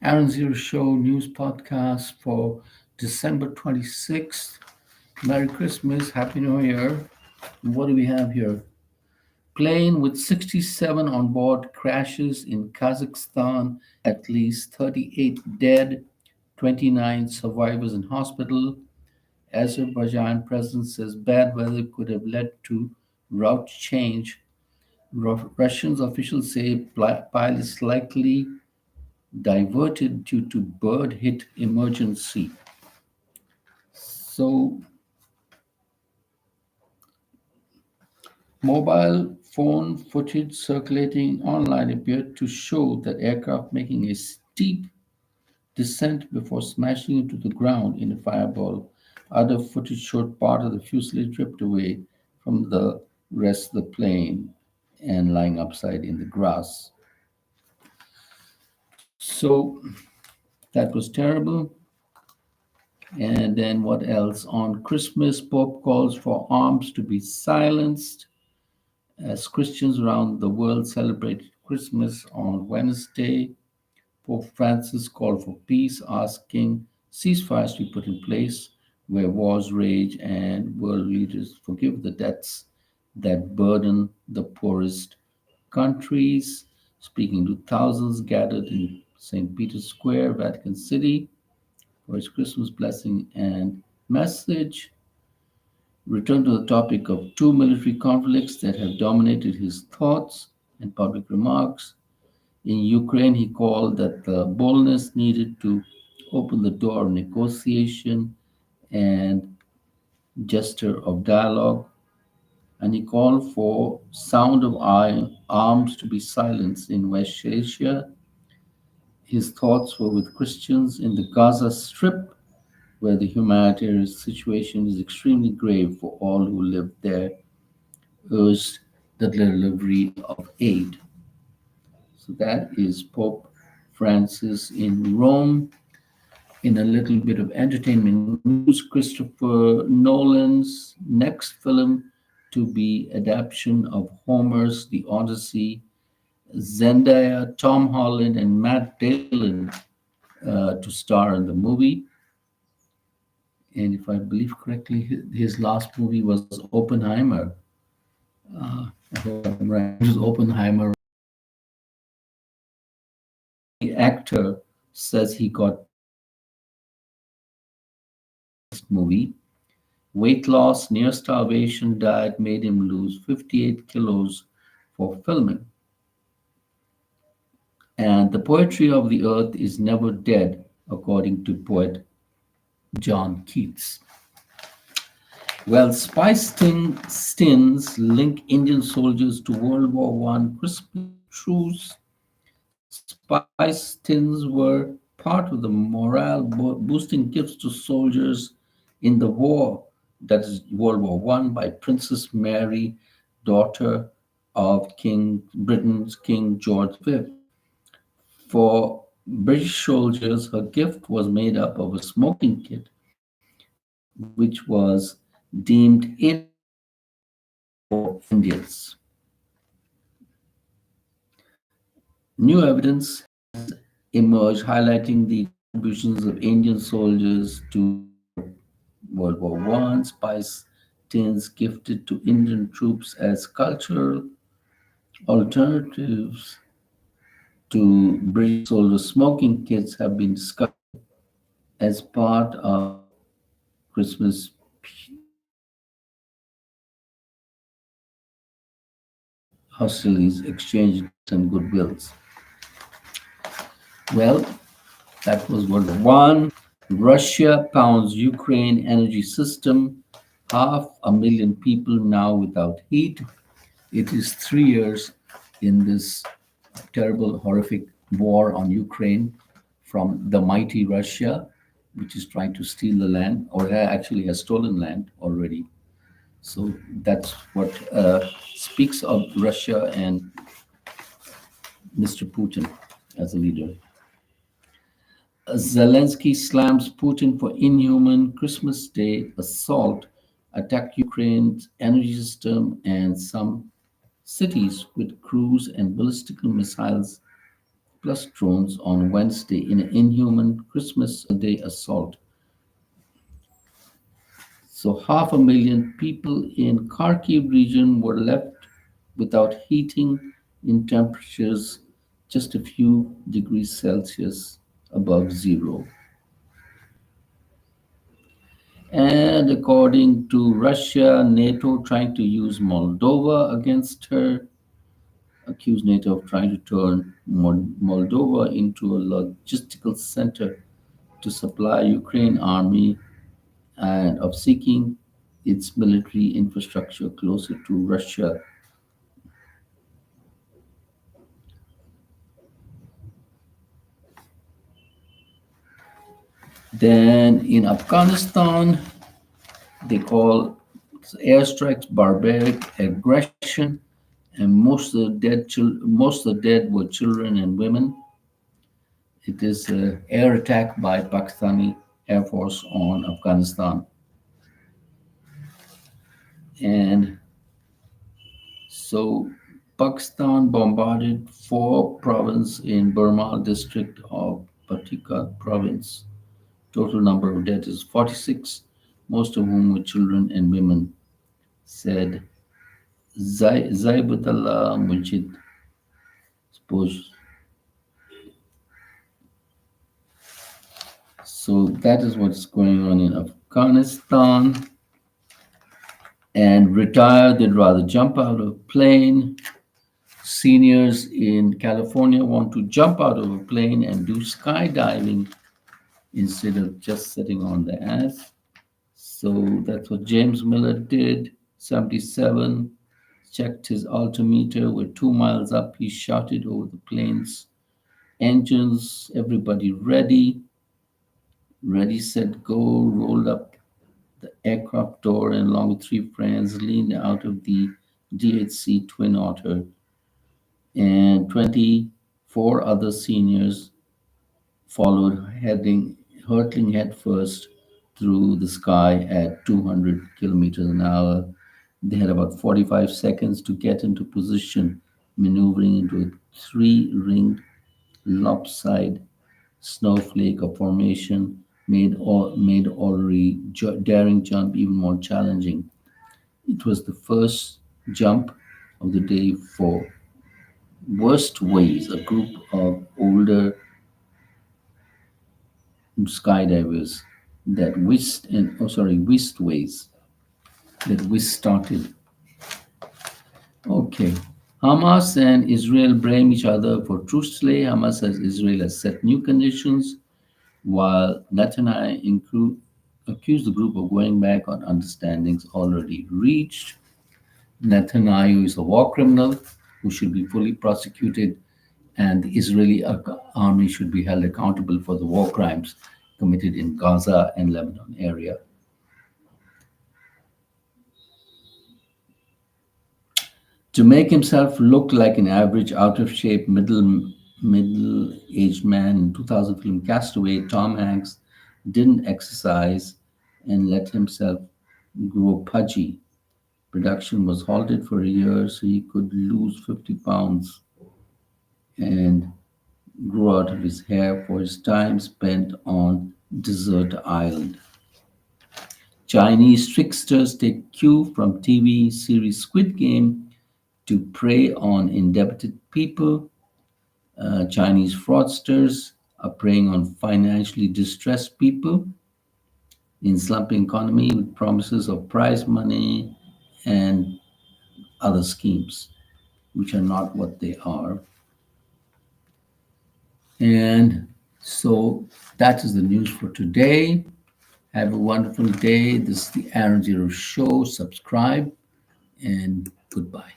Aaron Zero Show news podcast for December 26th. Merry Christmas, Happy New Year. What do we have here? Plane with 67 on board crashes in Kazakhstan, at least 38 dead, 29 survivors in hospital. Azerbaijan president says bad weather could have led to route change. Russian officials say pilots likely diverted due to bird hit emergency. So, mobile phone footage circulating online appeared to show that aircraft making a steep descent before smashing into the ground in a fireball. Other footage showed part of the fuselage ripped away from the rest of the plane and lying upside in the grass. So that was terrible. And then what else? On Christmas, Pope calls for arms to be silenced as Christians around the world celebrate Christmas on Wednesday. Pope Francis called for peace, asking ceasefires to be put in place where wars rage and world leaders forgive the debts that burden the poorest countries. Speaking to thousands gathered in St. Peter's Square, Vatican City, for his Christmas blessing and message. Return to the topic of two military conflicts that have dominated his thoughts and public remarks. In Ukraine, he called that the boldness needed to open the door of negotiation and gesture of dialogue, and he called for sound of arms to be silenced in West Asia. His thoughts were with Christians in the Gaza Strip, where the humanitarian situation is extremely grave for all who live there, urged the delivery of aid. So that is Pope Francis in Rome. In a little bit of entertainment news, Christopher Nolan's next film to be adaptation of Homer's The Odyssey. Zendaya, Tom Holland, and Matt Dillon to star in the movie. And if I believe correctly, his last movie was Oppenheimer. I hope I'm right. It was Oppenheimer. The actor says he got this movie. Weight loss, near starvation diet made him lose 58 kilos for filming. And the poetry of the earth is never dead, according to poet John Keats. Well, stins link Indian soldiers to World War One Christmas truce. Spice tins were part of the morale boosting gifts to soldiers in the war, that is World War One, by Princess Mary, daughter of Britain's King George V. For British soldiers, her gift was made up of a smoking kit, which was deemed for Indians. New evidence emerged highlighting the contributions of Indian soldiers to World War One. Spice tins gifted to Indian troops as cultural alternatives to British soldiers' smoking kits have been discovered as part of Christmas hostilities, exchange and goodwills. Well, that was World War One. Russia pounds Ukraine energy system. 500,000 people now without heat. It is 3 years in this terrible, horrific war on Ukraine from the mighty Russia, which is trying to steal the land, or actually has stolen land already. So that's what speaks of Russia and Mr. Putin as a leader. Zelensky slams Putin for inhuman Christmas Day assault, attacked Ukraine's energy system and some cities with cruise and ballistic missiles plus drones on Wednesday in an inhuman Christmas Day assault. So, 500,000 people in Kharkiv region were left without heating in temperatures just a few degrees Celsius above zero. And according to Russia, NATO trying to use Moldova against her, accused NATO of trying to turn Moldova into a logistical center to supply Ukraine army and of seeking its military infrastructure closer to Russia. Then in Afghanistan, they call airstrikes barbaric aggression, and most of the dead were children and women. It is an air attack by Pakistani Air Force on Afghanistan, and so Pakistan bombarded four provinces in Burma district of Patika province. Total number of dead is 46, most of whom were children and women, said Zaibatullah Mujid. Suppose so. That is what's going on in Afghanistan. And retire, they'd rather jump out of a plane. Seniors in California want to jump out of a plane and do skydiving instead of just sitting on the ass. So that's what James Miller did, 77, checked his altimeter. We're 2 miles up. He shouted over the plane's engines, everybody ready. Ready, set, go, rolled up the aircraft door and along with three friends leaned out of the DHC Twin Otter, and 24 other seniors followed, hurtling headfirst through the sky at 200 kilometers an hour. They had about 45 seconds to get into position, maneuvering into a three-ringed lopsided snowflake of formation made already daring jump even more challenging. It was the first jump of the day for Worst Ways, a group of older skydivers that Wist Ways that we started. Okay. Hamas and Israel blame each other for truce delay. Hamas says Israel has set new conditions, while Netanyahu accused the group of going back on understandings already reached. Netanyahu is a war criminal who should be fully prosecuted, and the Israeli army should be held accountable for the war crimes committed in Gaza and Lebanon area. To make himself look like an average, out of shape, middle-aged man in 2000 film Castaway, Tom Hanks didn't exercise and let himself grow pudgy. Production was halted for a year so he could lose 50 pounds and grow out of his hair for his time spent on Desert Island. Chinese tricksters take cue from TV series Squid Game to prey on indebted people. Chinese fraudsters are preying on financially distressed people in slumping economy with promises of prize money and other schemes, which are not what they are. And so that is the news for today. Have a wonderful day. This is the Aaron Zero Show. Subscribe and goodbye.